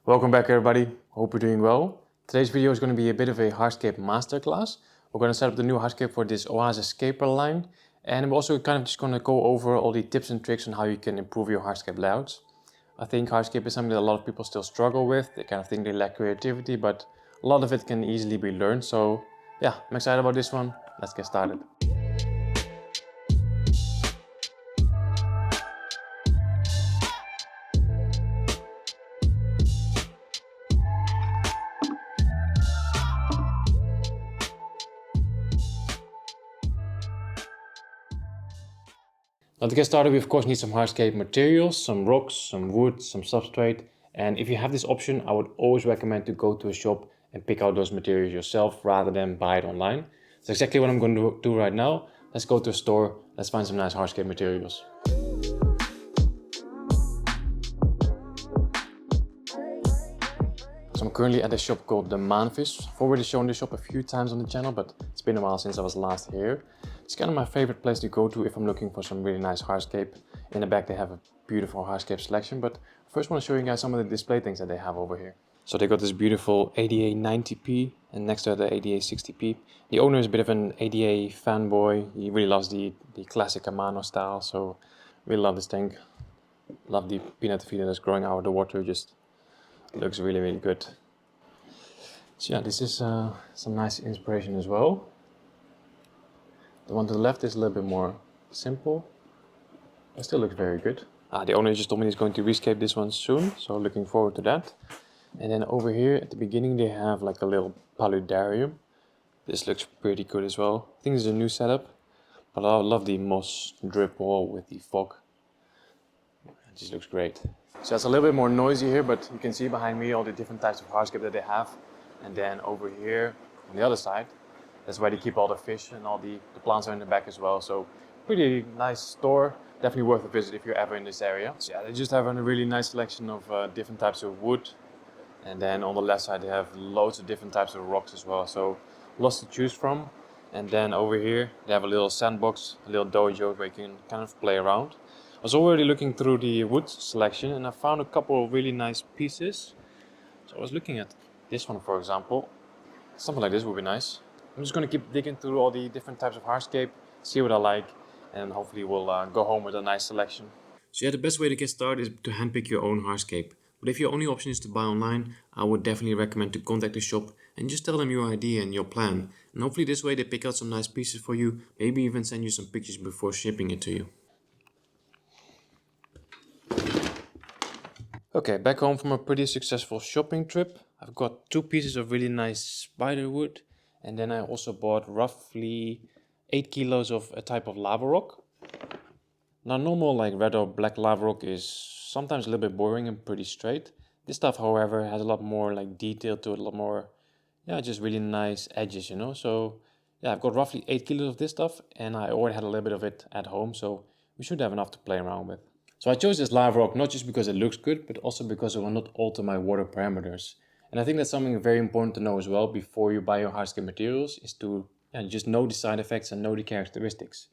Welcome back everybody, hope you're doing well. Today's video is going to be a bit of a hardscape masterclass. We're going to set up the new hardscape for this OASE ScaperLine, and I'm also kind of just going to go over all the tips and tricks on how you can improve your hardscape layouts. I think hardscape is something that a lot of people still struggle with. They kind of think they lack creativity, but a lot of it can easily be learned. So yeah, I'm excited about this one. Let's get started. Now to get started, we of course need some hardscape materials, some rocks, some wood, some substrate. And if you have this option, I would always recommend to go to a shop and pick out those materials yourself rather than buy it online. That's exactly what I'm going to do right now. Let's go to a store, let's find some nice hardscape materials. So I'm currently at a shop called the Maanvis. I've already shown this shop a few times on the channel, but it's been a while since I was last here. It's kind of my favorite place to go to if I'm looking for some really nice hardscape. In the back they have a beautiful hardscape selection, but first I want to show you guys some of the display things that they have over here. So they got this beautiful ADA 90p and next to the ADA 60p. The owner is a bit of an ADA fanboy. He really loves the classic Amano style, so really love this thing. Love the peanut feeder that's growing out of the water, just looks really good. So yeah, this is some nice inspiration as well. The one to the left is a little bit more simple, but still looks very good. The owner just told me he's going to rescape this one soon, so looking forward to that. And then over here at the beginning they have like a little paludarium. This looks pretty good as well. I think this is a new setup, but I love the moss drip wall with the fog. It just looks great. So it's a little bit more noisy here, but you can see behind me all the different types of hardscape that they have. And then over here on the other side, that's where they keep all the fish, and all the plants are in the back as well. So pretty nice store, definitely worth a visit if you're ever in this area. So yeah, they just have a really nice selection of different types of wood. And then on the left side they have loads of different types of rocks as well. So lots to choose from. And then over here they have a little sandbox, a little dojo where you can kind of play around. I was already looking through the wood selection and I found a couple of really nice pieces. So I was looking at this one, for example. Something like this would be nice. I'm just going to keep digging through all the different types of hardscape, see what I like, and hopefully we'll go home with a nice selection. So yeah, the best way to get started is to handpick your own hardscape. But if your only option is to buy online, I would definitely recommend to contact the shop and just tell them your idea and your plan. And hopefully this way they pick out some nice pieces for you, maybe even send you some pictures before shipping it to you. Okay, back home from a pretty successful shopping trip. I've got 2 pieces of really nice spider wood, and then I also bought roughly 8 kilos of a type of lava rock. Now normal like red or black lava rock is sometimes a little bit boring and pretty straight. This stuff however has a lot more like detail to it, a lot more, yeah, just really nice edges, you know. So yeah, I've got roughly 8 kilos of this stuff and I already had a little bit of it at home, so we should have enough to play around with. So I chose this lava rock not just because it looks good, but also because it will not alter my water parameters. And I think that's something very important to know as well before you buy your hardscape materials, is to just know the side effects and know the characteristics.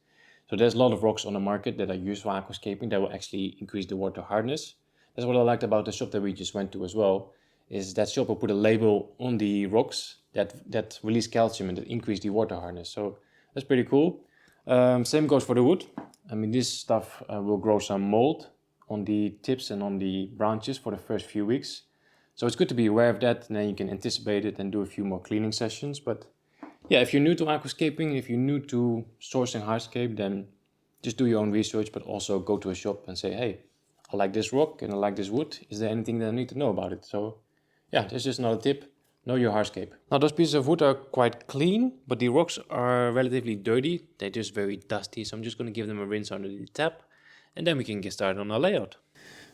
So there's a lot of rocks on the market that are used for aquascaping that will actually increase the water hardness. That's what I liked about the shop that we just went to as well, is that shop will put a label on the rocks that release calcium and that increase the water hardness. So that's pretty cool. Same goes for the wood. I mean, this stuff will grow some mold on the tips and on the branches for the first few weeks. So it's good to be aware of that, and then you can anticipate it and do a few more cleaning sessions. But yeah, if you're new to aquascaping, if you're new to sourcing hardscape, then just do your own research, but also go to a shop and say, hey, I like this rock and I like this wood. Is there anything that I need to know about it? So yeah, that's just another tip. Know your hardscape. Now those pieces of wood are quite clean, but the rocks are relatively dirty. They're just very dusty, so I'm just going to give them a rinse under the tap, and then we can get started on our layout.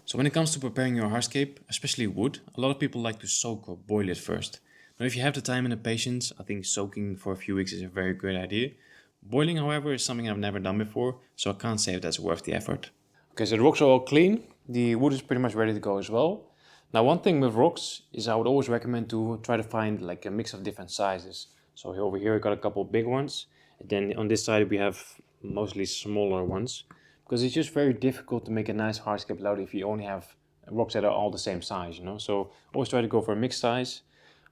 So when it comes to preparing your hardscape, especially wood, a lot of people like to soak or boil it first. Now if you have the time and the patience, I think soaking for a few weeks is a very good idea. Boiling, however, is something I've never done before, so I can't say if that's worth the effort. Okay, so the rocks are all clean. The wood is pretty much ready to go as well. Now one thing with rocks is I would always recommend to try to find like a mix of different sizes. So over here I got a couple big ones, and then on this side we have mostly smaller ones, because it's just very difficult to make a nice hardscape layout if you only have rocks that are all the same size, you know. So always try to go for a mixed size.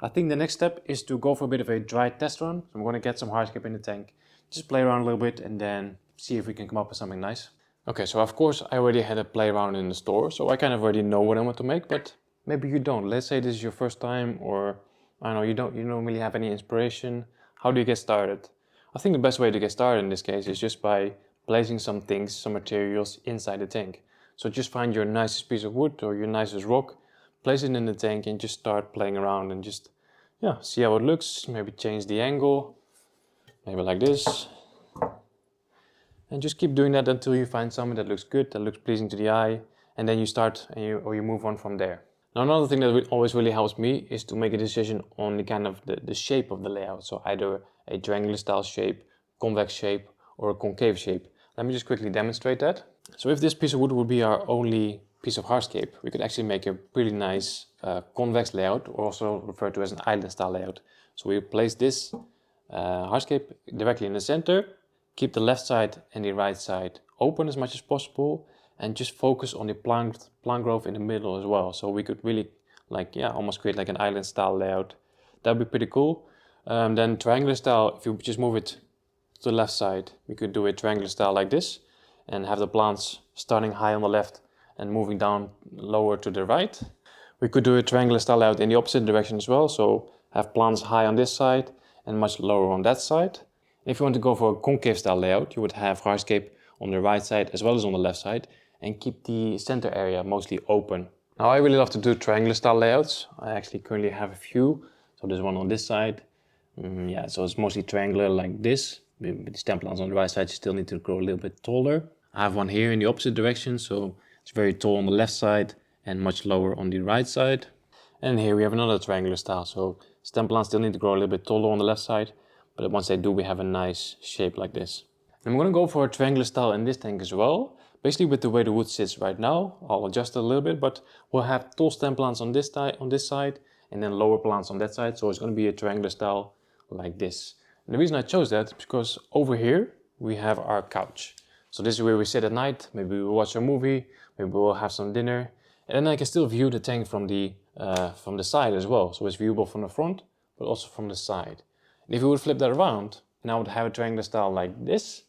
I think the next step is to go for a bit of a dry test run. So I'm going to get some hardscape in the tank, just play around a little bit and then see if we can come up with something nice. Okay, so of course I already had a play around in the store, so I kind of already know what I want to make, but maybe you don't. Let's say this is your first time, or I don't know, you don't really have any inspiration. How do you get started? I think the best way to get started in this case is just by placing some things, some materials inside the tank. So just find your nicest piece of wood or your nicest rock, place it in the tank and just start playing around and just, yeah, see how it looks. Maybe change the angle, maybe like this. And just keep doing that until you find something that looks good, that looks pleasing to the eye, and then you start and you move on from there. Now another thing that always really helps me is to make a decision on the kind of the shape of the layout. So either a triangular style shape, convex shape, or a concave shape. Let me just quickly demonstrate that. So if this piece of wood would be our only piece of hardscape, we could actually make a pretty nice convex layout, or also referred to as an island style layout. So we place this hardscape directly in the center, keep the left side and the right side open as much as possible, and just focus on the plant growth in the middle as well. So we could really, like, yeah, almost create like an island style layout. That would be pretty cool. Then triangular style, if you just move it to the left side, we could do a triangular style like this and have the plants starting high on the left and moving down lower to the right. We could do a triangular style layout in the opposite direction as well. So have plants high on this side and much lower on that side. If you want to go for a concave style layout, you would have hardscape on the right side as well as on the left side and keep the center area mostly open. Now I really love to do triangular style layouts. I actually currently have a few. So there's one on this side. Yeah, so it's mostly triangular like this. With the stem plants on the right side, you still need to grow a little bit taller. I have one here in the opposite direction, so it's very tall on the left side and much lower on the right side. And here we have another triangular style, so stem plants still need to grow a little bit taller on the left side, but once they do, we have a nice shape like this. I'm going to go for a triangular style in this tank as well. Basically with the way the wood sits right now, I'll adjust it a little bit, but we'll have tall stem plants on this side and then lower plants on that side, so it's going to be a triangular style like this. And the reason I chose that is because over here we have our couch. So this is where we sit at night, maybe we'll watch a movie, maybe we'll have some dinner, and then I can still view the tank from the side as well. So it's viewable from the front, but also from the side. And if you would flip that around, and I would have a triangular style like this,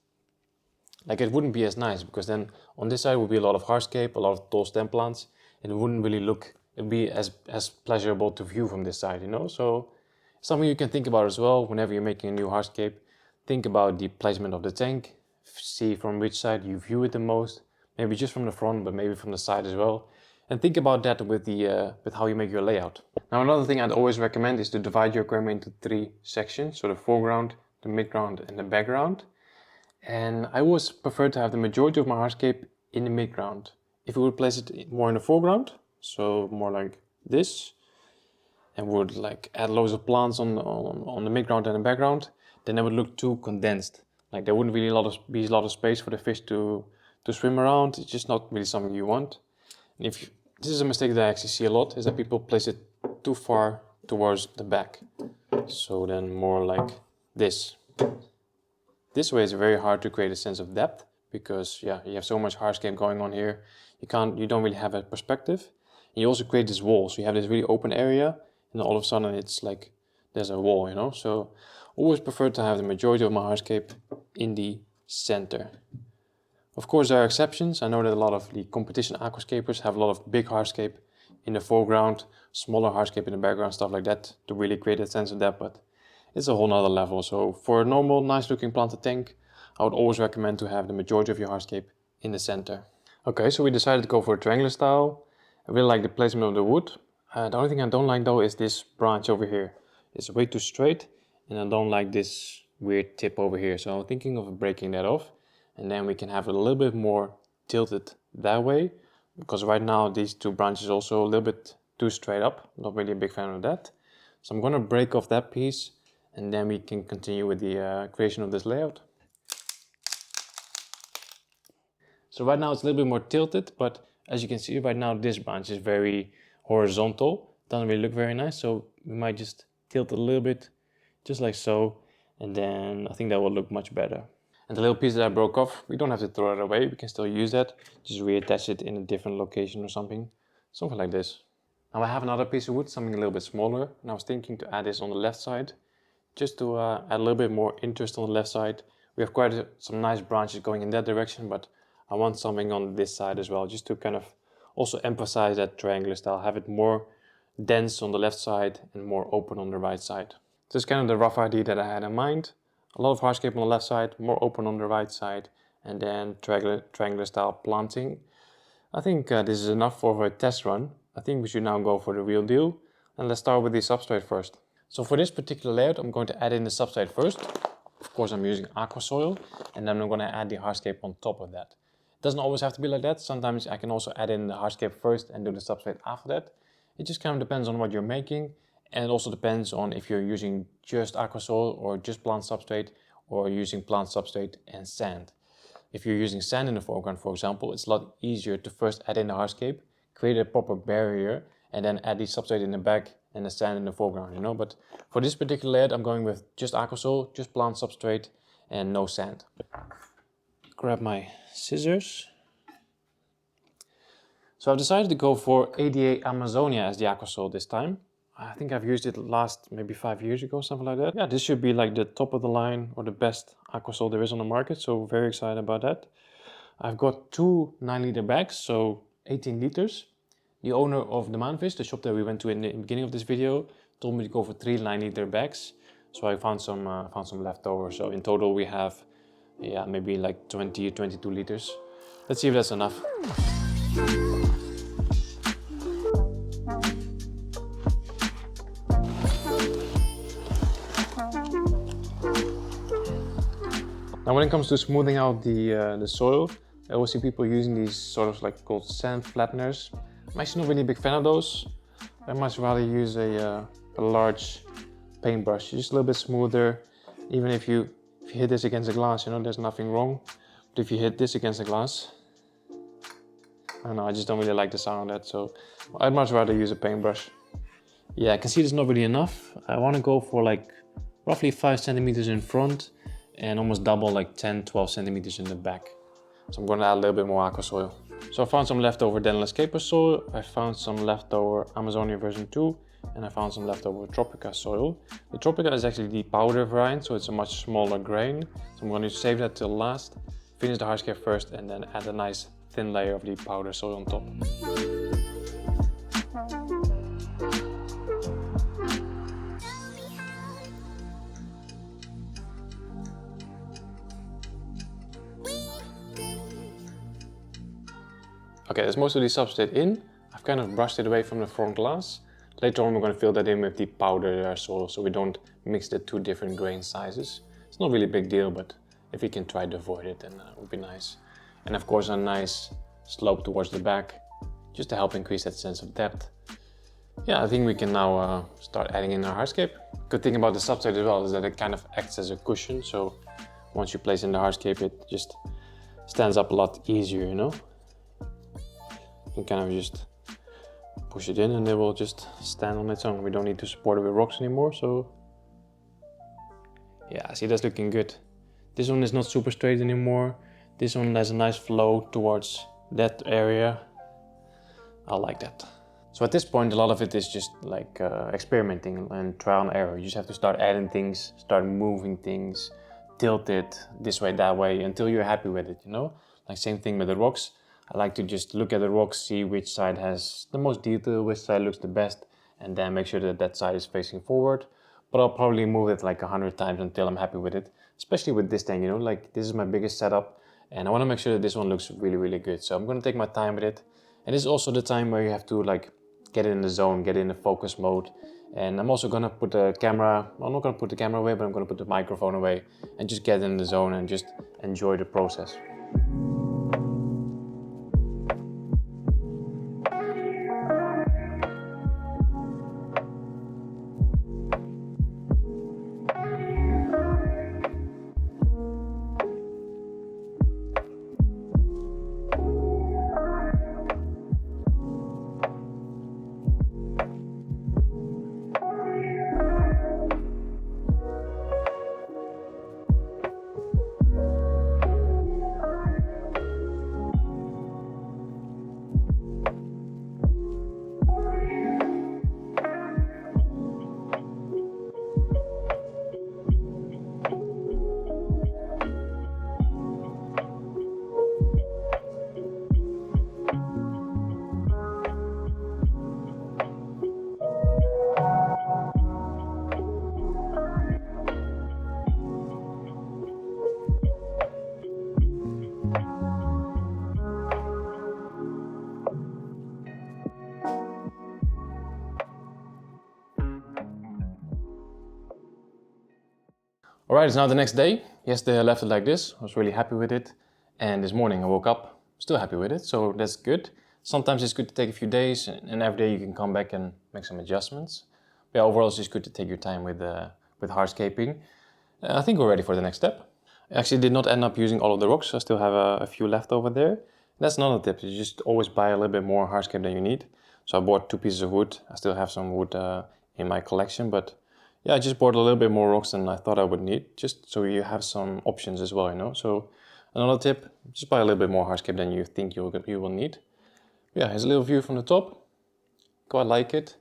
like it wouldn't be as nice, because then on this side would be a lot of hardscape, a lot of tall stem plants, and it wouldn't really look, it'd be as pleasurable to view from this side, you know? So something you can think about as well whenever you're making a new hardscape. Think about the placement of the tank, see from which side you view it the most, maybe just from the front, but maybe from the side as well. And think about that with how you make your layout. Now another thing I'd always recommend is to divide your aquarium into 3 sections, so the foreground, the midground and the background. And I always prefer to have the majority of my hardscape in the midground. If we would place it more in the foreground, so more like this, and would like add loads of plants on the midground and the background, then it would look too condensed. Like there wouldn't really be a lot of space for the fish to swim around. It's just not really something you want. And this is a mistake that I actually see a lot, is that people place it too far towards the back. So then more like this. This way it's very hard to create a sense of depth, because yeah, you have so much hardscape going on here. You don't really have a perspective. And you also create this wall, so you have this really open area, and then all of a sudden it's like there's a wall, you know. So always prefer to have the majority of my hardscape in the center. Of course there are exceptions. I know that a lot of the competition aquascapers have a lot of big hardscape in the foreground, smaller hardscape in the background, stuff like that, to really create a sense of depth, but it's a whole nother level. So for a normal, nice looking planted tank, I would always recommend to have the majority of your hardscape in the center. Okay, so we decided to go for a triangular style. I really like the placement of the wood. The only thing I don't like though is this branch over here. It's way too straight, and I don't like this weird tip over here. So I'm thinking of breaking that off, and then we can have it a little bit more tilted that way, because right now these 2 branches are also a little bit too straight up. Not really a big fan of that. So I'm going to break off that piece, and then we can continue with the creation of this layout. So right now it's a little bit more tilted, but as you can see right now this branch is very horizontal. Doesn't really look very nice, so we might just tilt it a little bit, just like so, and then I think that will look much better. And the little piece that I broke off, we don't have to throw it away, we can still use that, just reattach it in a different location or something. something like this. Now I have another piece of wood, something a little bit smaller, and I was thinking to add this on the left side, just to add a little bit more interest on the left side. We have quite some nice branches going in that direction, but I want something on this side as well, just to kind of also emphasize that triangular style, have it more dense on the left side and more open on the right side. This is kind of the rough idea that I had in mind. A lot of hardscape on the left side, more open on the right side, and then triangular style planting. I think this is enough for a test run. I think we should now go for the real deal. And let's start with the substrate first. So for this particular layout, I'm going to add in the substrate first. Of course, I'm using aqua soil, and then I'm going to add the hardscape on top of that. It doesn't always have to be like that. Sometimes I can also add in the hardscape first and do the substrate after that. It just kind of depends on what you're making, and it also depends on if you're using just aqua soil or just plant substrate, or using plant substrate and sand. If you're using sand in the foreground, for example, it's a lot easier to first add in the hardscape, create a proper barrier, and then add the substrate in the back and the sand in the foreground, you know. But for this particular layout, I'm going with just aqua soil, just plant substrate, and no sand. Grab my scissors. So I've decided to go for ADA Amazonia as the aqua soil this time. I think I've used it last maybe 5 years ago, something like that. Yeah, this should be like the top of the line or the best aqua soil there is on the market, so very excited about that. I've got 2 9-liter bags, so 18 liters. The owner of the Maanvis, the shop that we went to in the beginning of this video, told me to go for 3 9-liter bags. So I found some left over. So in total we have, yeah, maybe like 20 or 22 liters. Let's see if that's enough. Now when it comes to smoothing out the soil, I always see people using these sort of like called sand flatteners. I'm actually not really a big fan of those. I much rather use a large paintbrush, just a little bit smoother. Even if you hit this against the glass, you know, there's nothing wrong. But if you hit this against the glass, I don't know, I just don't really like the sound of that, so I'd much rather use a paintbrush. Yeah, I can see there's not really enough. I want to go for like roughly 5 centimeters in front and almost double, like 10-12 centimeters in the back. So I'm going to add a little bit more aqua soil. So I found some leftover Eleocharis soil, I found some leftover Amazonia version 2, and I found some leftover Tropica soil. The Tropica is actually the powder variant, so it's a much smaller grain. So I'm going to save that till last, finish the hardscape first, and then add a nice thin layer of the powder soil on top. Okay, there's most of the substrate in. I've kind of brushed it away from the front glass. Later on we're going to fill that in with the powder soil, so we don't mix the 2 different grain sizes. It's not really a big deal, but if we can try to avoid it, then it would be nice. And of course a nice slope towards the back, just to help increase that sense of depth. Yeah, I think we can now start adding in our hardscape. Good thing about the substrate as well is that it kind of acts as a cushion, so once you place in the hardscape it just stands up a lot easier, you know. You can kind of just push it in and it will just stand on its own. We don't need to support it with rocks anymore, so yeah, see, that's looking good. This one is not super straight anymore. This one has a nice flow towards that area. I like that. So at this point a lot of it is just like experimenting and trial and error. You just have to start adding things, start moving things, tilt it this way, that way, until you're happy with it, you know? Like same thing with the rocks. I like to just look at the rocks, see which side has the most detail, which side looks the best, and then make sure that that side is facing forward. But I'll probably move it like 100 times until I'm happy with it. Especially with this thing, you know, like this is my biggest setup, and I want to make sure that this one looks really, really good. So I'm going to take my time with it. And this is also the time where you have to like get in the zone, get in the focus mode. And I'm also going to put the camera, well, I'm not going to put the camera away, but I'm going to put the microphone away and just get in the zone and just enjoy the process. Alright, it's now the next day. Yesterday I left it like this. I was really happy with it. And this morning I woke up, still happy with it, so that's good. Sometimes it's good to take a few days, and every day you can come back and make some adjustments. But yeah, overall it's just good to take your time with hardscaping. I think we're ready for the next step. I actually did not end up using all of the rocks. I still have a few left over there. That's another tip. You just always buy a little bit more hardscape than you need. So I bought 2 pieces of wood. I still have some wood in my collection, but yeah, I just bought a little bit more rocks than I thought I would need, just so you have some options as well, you know. So another tip, just buy a little bit more hardscape than you think you will need. Yeah, here's a little view from the top. Quite like it.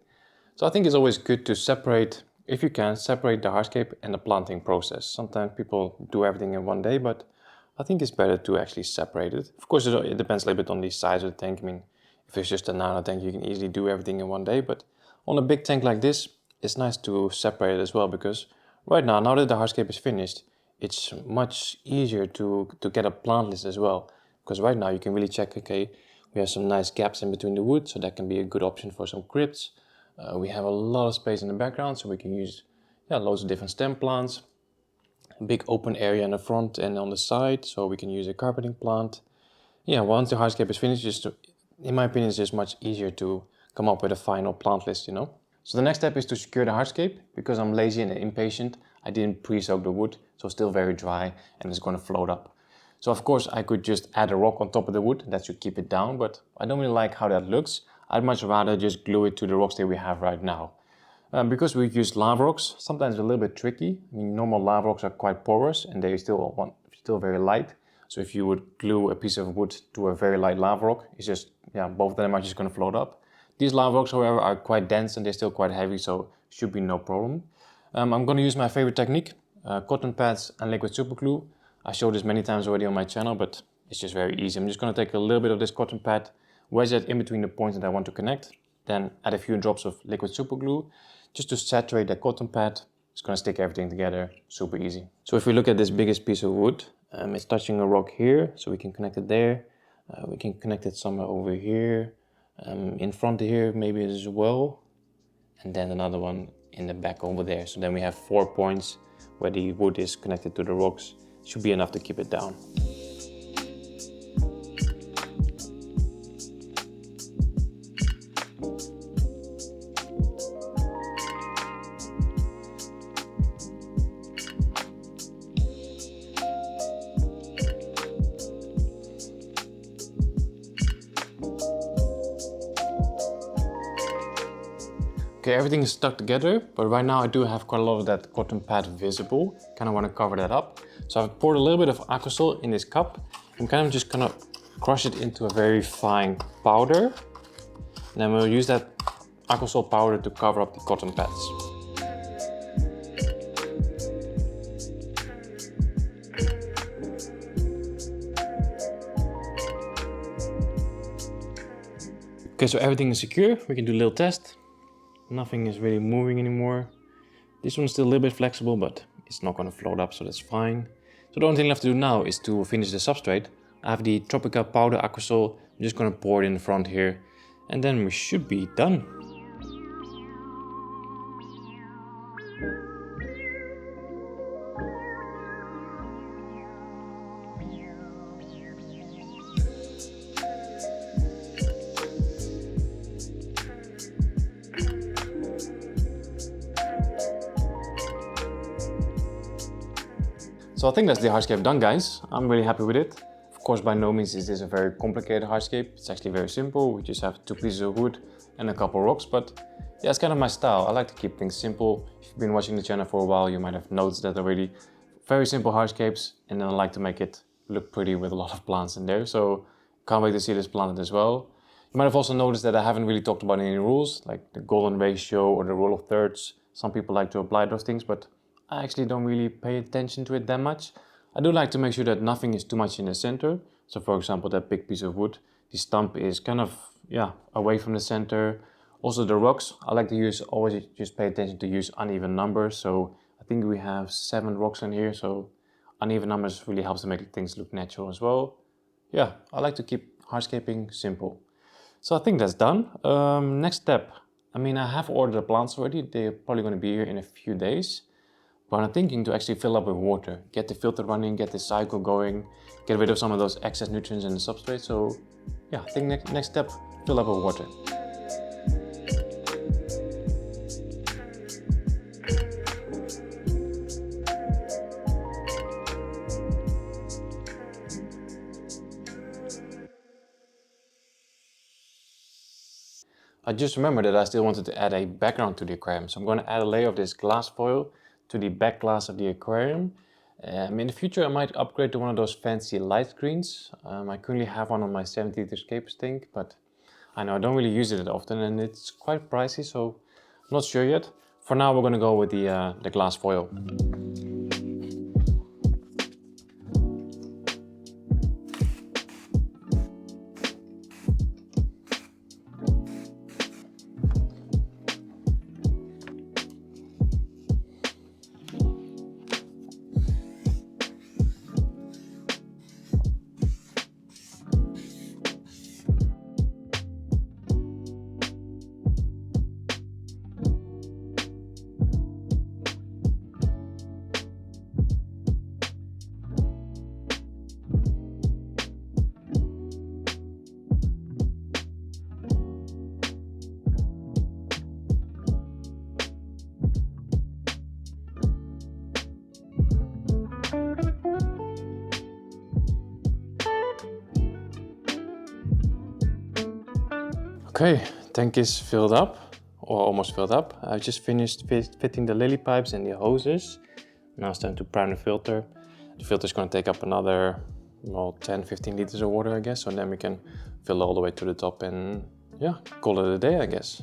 So I think it's always good to separate, if you can, separate the hardscape and the planting process. Sometimes people do everything in one day, but I think it's better to actually separate it. Of course, it depends a little bit on the size of the tank. I mean, if it's just a nano tank, you can easily do everything in one day, but on a big tank like this, it's nice to separate it as well, because right now that the hardscape is finished, it's much easier to get a plant list as well. Because right now you can really check, okay, we have some nice gaps in between the wood, so that can be a good option for some crypts. We have a lot of space in the background, so we can use loads of different stem plants. A big open area in the front and on the side, so we can use a carpeting plant. Yeah, once the hardscape is finished, in my opinion, it's just much easier to come up with a final plant list, you know. So the next step is to secure the hardscape. Because I'm lazy and impatient, I didn't pre-soak the wood, so it's still very dry and it's going to float up. So of course I could just add a rock on top of the wood, that should keep it down, but I don't really like how that looks. I'd much rather just glue it to the rocks that we have right now. Because we use lava rocks, sometimes it's a little bit tricky. I mean, normal lava rocks are quite porous and they still very light. So if you would glue a piece of wood to a very light lava rock, it's just, both of them are just going to float up. These lava rocks, however, are quite dense and they're still quite heavy, so should be no problem. I'm going to use my favorite technique, cotton pads and liquid super glue. I showed this many times already on my channel, but it's just very easy. I'm just going to take a little bit of this cotton pad, wedge it in between the points that I want to connect, then add a few drops of liquid super glue just to saturate the cotton pad. It's going to stick everything together, super easy. So if we look at this biggest piece of wood, it's touching a rock here, so we can connect it there. We can connect it somewhere over here, in front of here maybe as well, and then another one in the back over there. So then we have 4 points where the wood is connected to the rocks. Should be enough to keep it down. Okay, everything is stuck together, but right now I do have quite a lot of that cotton pad visible. Kind of want to cover that up. So I've poured a little bit of aquasol in this cup. I'm kind of just gonna crush it into a very fine powder. And then we'll use that aquasol powder to cover up the cotton pads. Okay, so everything is secure. We can do a little test. Nothing is really moving anymore. This one's still a little bit flexible, but it's not going to float up, so that's fine. So the only thing left to do now is to finish the substrate. I have the Tropica powder aquasol. I'm just going to pour it in the front here, and then we should be done. So I think that's the hardscape done, guys. I'm really happy with it. Of course, by no means is this a very complicated hardscape. It's actually very simple. We just have 2 pieces of wood and a couple rocks, but yeah, it's kind of my style. I like to keep things simple. If you've been watching the channel for a while, you might have noticed that already. Very simple hardscapes, and then I like to make it look pretty with a lot of plants in there. So can't wait to see this planted as well. You might have also noticed that I haven't really talked about any rules, like the golden ratio or the rule of thirds. Some people like to apply those things, but I actually don't really pay attention to it that much. I do like to make sure that nothing is too much in the center. So for example, that big piece of wood, the stump is kind of, away from the center. Also the rocks, I like to always just pay attention to use uneven numbers. So I think we have 7 rocks in here. So uneven numbers really helps to make things look natural as well. Yeah, I like to keep hardscaping simple. So I think that's done. Next step, I mean, I have ordered the plants already. They're probably going to be here in a few days. But I'm thinking to actually fill up with water, get the filter running, get the cycle going, get rid of some of those excess nutrients in the substrate. So yeah, I think next step, fill up with water. I just remembered that I still wanted to add a background to the aquarium. So I'm going to add a layer of this glass foil to the back glass of the aquarium. In the future I might upgrade to one of those fancy light screens. I currently have one on my 70-liter Scapers tank, but I know I don't really use it that often and it's quite pricey, so I'm not sure yet. For now we're going to go with the glass foil. Okay, tank is filled up, or almost filled up. I just finished fitting the lily pipes and the hoses. Now it's time to prime the filter. The filter is going to take up another, well, 10-15 liters of water, I guess. So then we can fill all the way to the top and yeah, call it a day, I guess.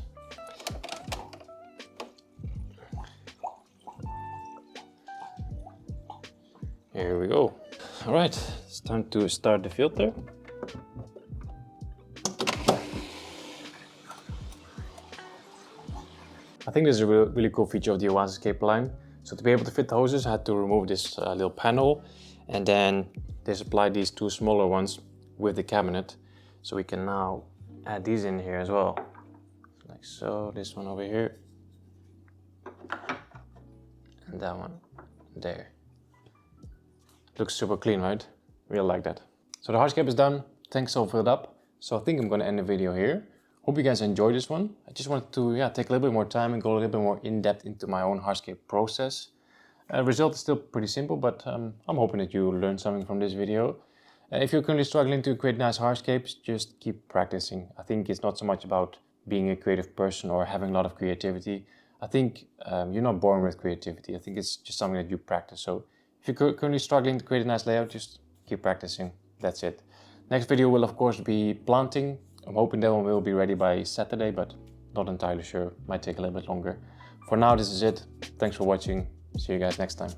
Here we go. All right, it's time to start the filter. I think this is a really cool feature of the OASE ScaperLine. So to be able to fit the hoses, I had to remove this little panel and then they supplied these two smaller ones with the cabinet. So we can now add these in here as well. Like so, this one over here. And that one there. Looks super clean, right? Really like that. So the hardscape is done, tanks all filled up. So I think I'm gonna end the video here. Hope you guys enjoyed this one. I just wanted to take a little bit more time and go a little bit more in depth into my own hardscape process. The result is still pretty simple, but I'm hoping that you learned something from this video. If you're currently struggling to create nice hardscapes, just keep practicing. I think it's not so much about being a creative person or having a lot of creativity. I think you're not born with creativity. I think it's just something that you practice. So if you're currently struggling to create a nice layout, just keep practicing. That's it. Next video will of course be planting. I'm hoping that one will be ready by Saturday, but not entirely sure. Might take a little bit longer. For now, this is it. Thanks for watching. See you guys next time.